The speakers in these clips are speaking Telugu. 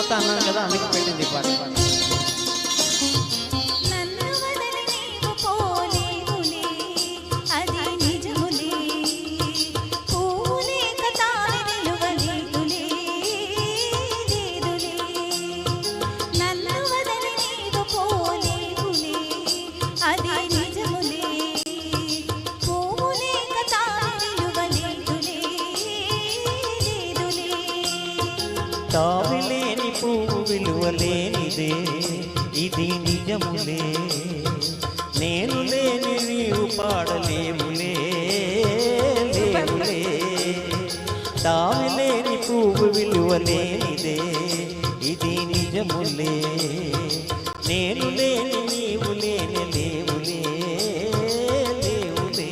మర్చిపోతా అన్నాను కదా, అందుకే పెట్టింది ఈ పాట. తావిలేని పువ్వు విలువలేనిదే ఇది నిజములే, నేను లేని నీవు పాడలేములే లేవులే. తావిలేని పువ్వు విలువలేనిదే ఇది నిజములే, నేను లేని నీవు లేని లేవులే లేవులే.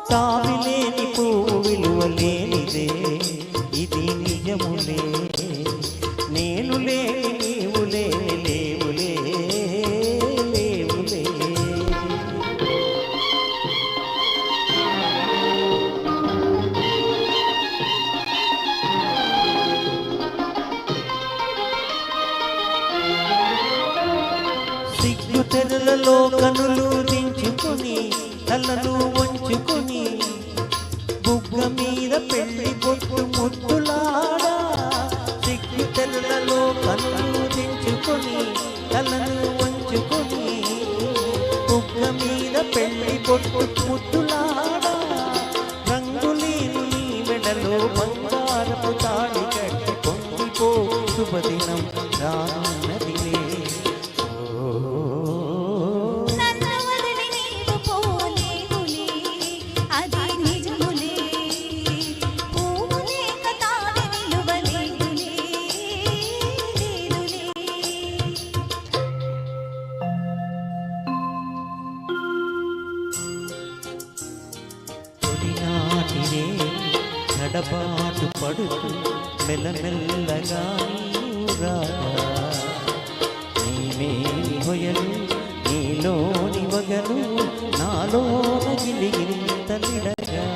తావిలేని పువ్వు విలువలేనిదే ఇది నిజములే, నేను లేని నీవు లేని లేవులే లేవులే. సిగ్గు తెరలలో కనులు దించుకొని తలను వంచుకొని బుగ్గ మీద పెళ్లి బొట్టు ముద్దులాడా, సిగ్గు తెరలలో కనులు దించుకొని తలను వంచుకొని బుగ్గ మీద పెళ్లి బొట్టు ముద్దులాడా, రంగులేని నీ మెడలో బంగారపు తాళి కట్టి పొంగిపో శుభదినం రానున్నదిలే. నడబాటు పడుతూ మెల్లమెల్లగా రాగా, నీమేని హొయలు నీలోని వగలు నాలోన గిలిగిలింత నిడగా.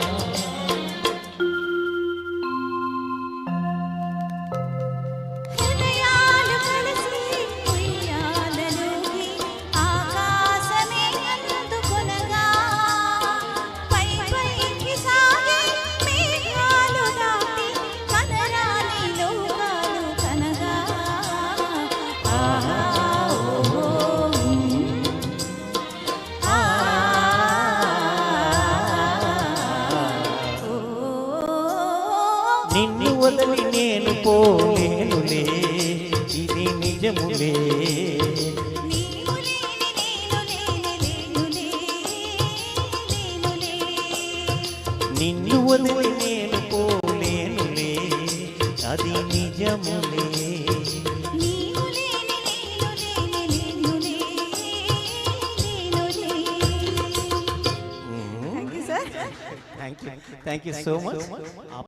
నిన్ను వదలి నేను పోలేనులే ఇది నిజములే, నిన్ను వదలి నేను పోలేనులే అది నిజములే. Thank you so much.